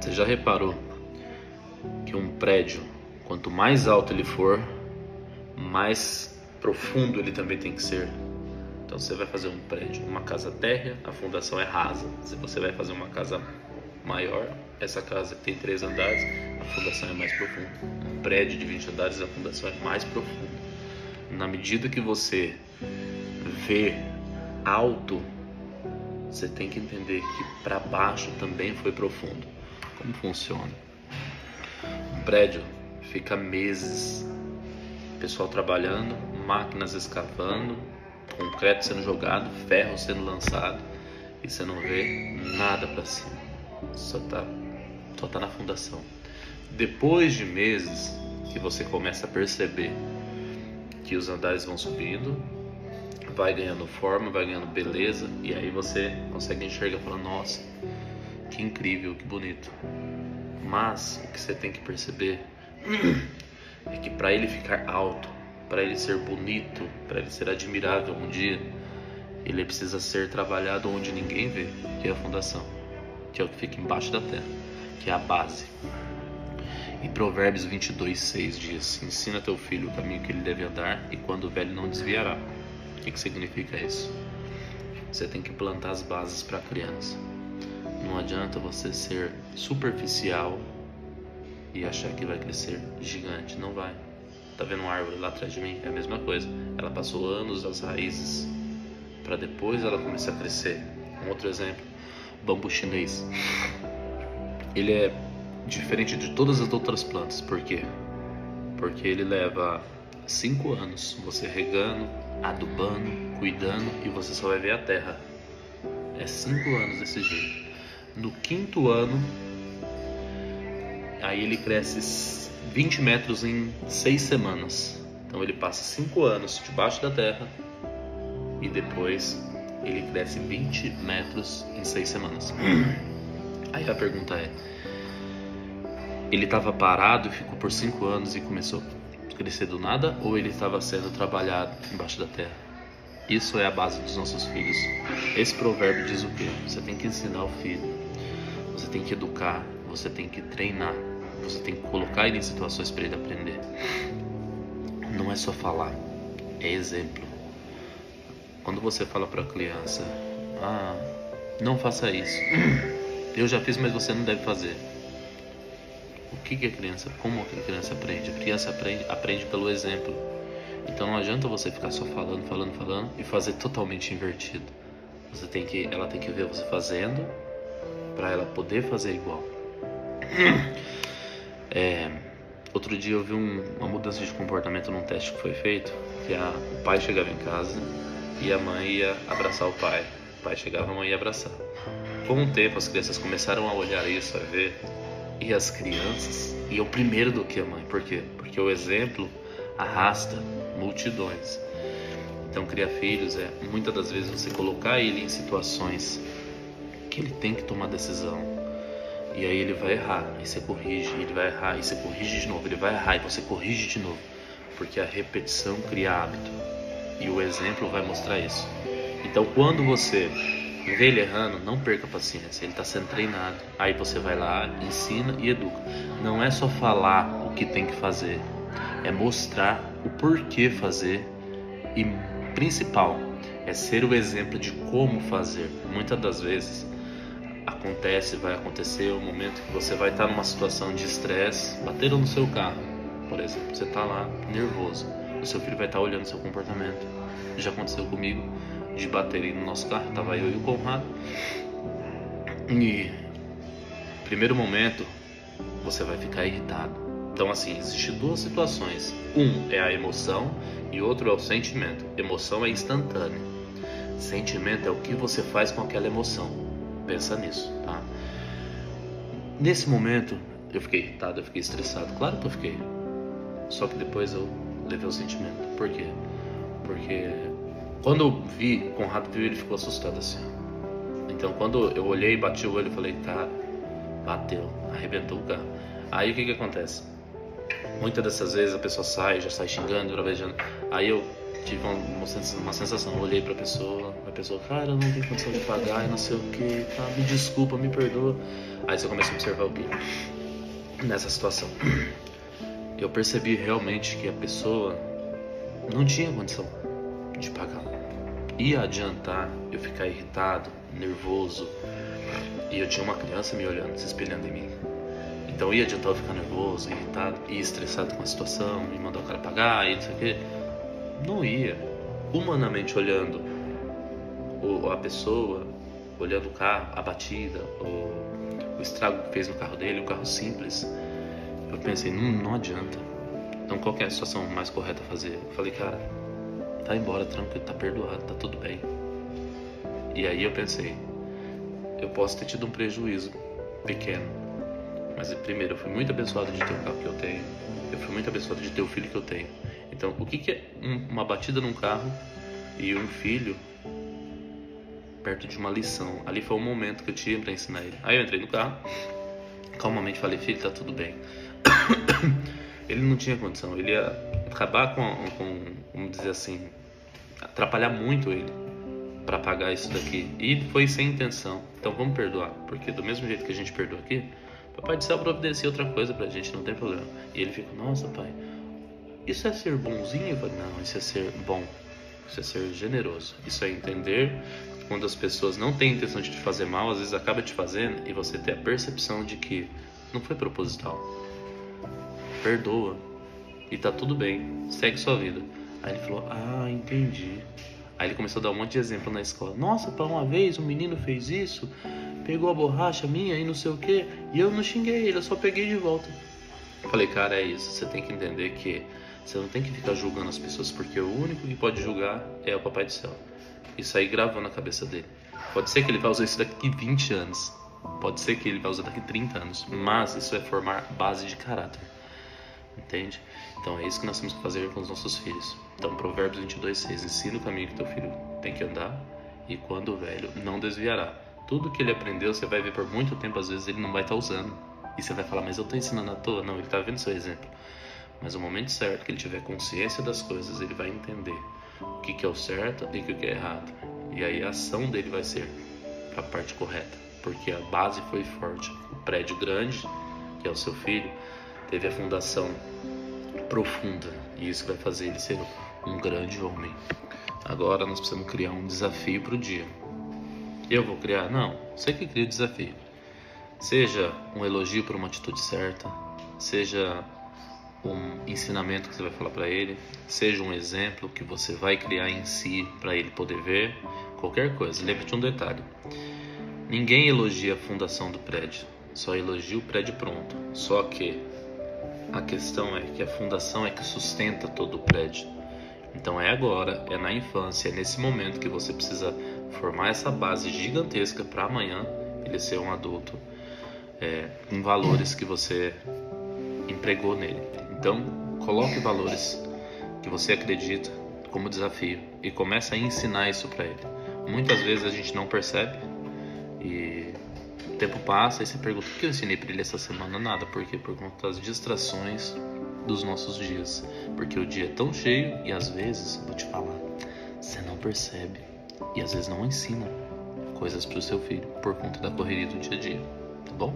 Você já reparou que um prédio, quanto mais alto ele for, mais profundo ele também tem que ser? Então você vai fazer um prédio, uma casa térrea, a fundação é rasa. Se você vai fazer uma casa maior, essa casa que tem 3 andares, a fundação é mais profunda. Um prédio de 20 andares, a fundação é mais profunda. Na medida que você vê alto, você tem que entender que para baixo também foi profundo. Como funciona? Um prédio fica meses, pessoal trabalhando, máquinas escavando, concreto sendo jogado, ferro sendo lançado, e você não vê nada para cima, só tá na fundação. Depois de meses que você começa a perceber que os andares vão subindo, vai ganhando forma, vai ganhando beleza, e aí você consegue enxergar e falar: nossa, que incrível, que bonito. Mas o que você tem que perceber é que para ele ficar alto, para ele ser bonito, para ele ser admirável um dia, ele precisa ser trabalhado onde ninguém vê, que é a fundação, que é o que fica embaixo da terra, que é a base. Em Provérbios 22:6 diz: ensina teu filho o caminho que ele deve andar, e quando velho não desviará. O que significa isso? Você tem que plantar as bases para a criança. Não adianta você ser superficial e achar que vai crescer gigante. Não vai. Tá vendo uma árvore lá atrás de mim? É a mesma coisa. Ela passou anos as raízes para depois ela começar a crescer. Um outro exemplo: bambu chinês. Ele é diferente de todas as outras plantas. Por quê? Porque ele leva 5 anos você regando, adubando, cuidando, e você só vai ver a terra. É 5 anos desse jeito. No 5º ano, aí ele cresce 20 metros em 6 semanas. Então ele passa 5 anos debaixo da terra e depois ele cresce 20 metros em 6 semanas. Aí a pergunta é: ele estava parado e ficou por 5 anos e começou a crescer do nada, ou ele estava sendo trabalhado embaixo da terra? Isso é a base dos nossos filhos. Esse provérbio diz o quê? Você tem que ensinar o filho, você tem que educar, você tem que treinar, você tem que colocar ele em situações para ele aprender. Não é só falar, é exemplo. Quando você fala para a criança: não faça isso, eu já fiz, mas você não deve fazer. O que a criança, como a criança aprende? A criança aprende pelo exemplo. Então não adianta você ficar só falando e fazer totalmente invertido. Ela tem que ver você fazendo para ela poder fazer igual. Outro dia eu vi uma mudança de comportamento num teste que foi feito, que o pai chegava em casa e a mãe ia abraçar o pai. O pai chegava, a mãe ia abraçar. Com o tempo as crianças começaram a olhar isso, a ver, e as crianças iam primeiro do que a mãe. Por quê? Porque o exemplo arrasta multidões. Então criar filhos é muitas das vezes você colocar ele em situações que ele tem que tomar decisão, e aí ele vai errar, e você corrige, ele vai errar, e você corrige de novo, ele vai errar, e você corrige de novo, porque a repetição cria hábito, e o exemplo vai mostrar isso. Então quando você vê ele errando, não perca a paciência, ele está sendo treinado. Aí você vai lá, ensina e educa. Não é só falar o que tem que fazer, é mostrar o porquê fazer, e principal é ser o exemplo de como fazer. Muitas das vezes vai acontecer um momento que você vai estar numa situação de estresse, bateram no seu carro, por exemplo, você está lá nervoso, o seu filho vai estar olhando seu comportamento. Já aconteceu comigo de baterem no nosso carro, estava eu e o Conrado, e primeiro momento você vai ficar irritado. Então assim, existem 2 situações: um é a emoção e outro é o sentimento. Emoção é instantânea, sentimento é o que você faz com aquela emoção. Pensa nisso, tá? Nesse momento eu fiquei irritado, eu fiquei estressado, claro que eu fiquei. Só que depois eu levei o sentimento. Por quê? Porque quando eu vi, Conrado viu, ele ficou assustado assim. Então quando eu olhei, bati o olho e falei: cara, bateu, arrebentou o carro. Aí o que acontece? Muitas dessas vezes a pessoa já sai xingando, bravejando. Aí eu tive uma sensação. Eu olhei pra pessoa, a pessoa, cara, eu não tenho condição de pagar e não sei o que, tá, me desculpa, me perdoa. Aí você começa a observar o que? Nessa situação, eu percebi realmente que a pessoa não tinha condição de pagar. Ia adiantar eu ficar irritado, nervoso, e eu tinha uma criança me olhando, se espelhando em mim. Então ia adiantar eu ficar nervoso, irritado e estressado com a situação, e mandar o cara pagar e não sei o que. Não ia. Humanamente olhando a pessoa, olhando o carro, a batida, o estrago que fez no carro dele, o carro simples, eu pensei, não adianta. Então qual que é a situação mais correta a fazer? Eu falei, cara, tá embora, tranquilo, tá perdoado, tá tudo bem. E aí eu pensei, eu posso ter tido um prejuízo pequeno, mas primeiro, eu fui muito abençoado de ter o carro que eu tenho. Eu fui muito abençoado de ter o filho que eu tenho. Então, o que é uma batida num carro e um filho perto de uma lição? Ali foi o momento que eu tinha para ensinar ele. Aí eu entrei no carro, calmamente falei, filho, tá tudo bem. Ele não tinha condição, ele ia acabar com, vamos dizer assim, atrapalhar muito ele para pagar isso daqui. E foi sem intenção. Então vamos perdoar, porque do mesmo jeito que a gente perdoa aqui, Papai do Céu providencia outra coisa pra gente, não tem problema. E ele fica, nossa pai, isso é ser bonzinho? Eu falei, não, isso é ser bom, isso é ser generoso, isso é entender quando as pessoas não têm intenção de te fazer mal, às vezes acaba te fazendo, e você ter a percepção de que não foi proposital. Perdoa e tá tudo bem, segue sua vida. Aí ele falou, entendi. Aí ele começou a dar um monte de exemplo na escola. Nossa, para uma vez um menino fez isso, pegou a borracha minha e não sei o que, e eu não xinguei ele, eu só peguei de volta. Eu falei, cara, é isso, você tem que entender que você não tem que ficar julgando as pessoas, porque o único que pode julgar é o Papai do Céu. Isso aí gravou na cabeça dele. Pode ser que ele vai usar isso daqui 20 anos, pode ser que ele vai usar daqui 30 anos, mas isso é formar base de caráter. Entende? Então é isso que nós temos que fazer com os nossos filhos. Então Provérbios 22:6, ensina o caminho que teu filho tem que andar, e quando velho não desviará. Tudo que ele aprendeu, você vai ver por muito tempo, às vezes ele não vai estar usando, e você vai falar, mas eu estou ensinando à toa. Não, ele está vendo seu exemplo. Mas no momento certo, que ele tiver consciência das coisas, ele vai entender o que é o certo e o que é errado, e aí a ação dele vai ser para a parte correta, porque a base foi forte. O prédio grande, que é o seu filho, teve a fundação profunda, e isso vai fazer ele ser um grande homem. Agora nós precisamos criar um desafio para o dia. Eu vou criar? Não, você que cria o desafio. Seja um elogio por uma atitude certa, seja um ensinamento que você vai falar para ele, seja um exemplo que você vai criar em si para ele poder ver, qualquer coisa. Lembre-te um detalhe: ninguém elogia a fundação do prédio, só elogia o prédio pronto. Só que a questão é que a fundação é que sustenta todo o prédio. Então é agora, é na infância, é nesse momento que você precisa formar essa base gigantesca para amanhã ele ser um adulto com valores que você empregou nele. Então coloque valores que você acredita como desafio e comece a ensinar isso para ele. Muitas vezes a gente não percebe e o tempo passa e você pergunta, o que eu ensinei para ele essa semana? Nada. Por quê? Por conta das distrações dos nossos dias. Porque o dia é tão cheio e às vezes, vou te falar, você não percebe e às vezes não ensina coisas para o seu filho por conta da correria do dia a dia, tá bom?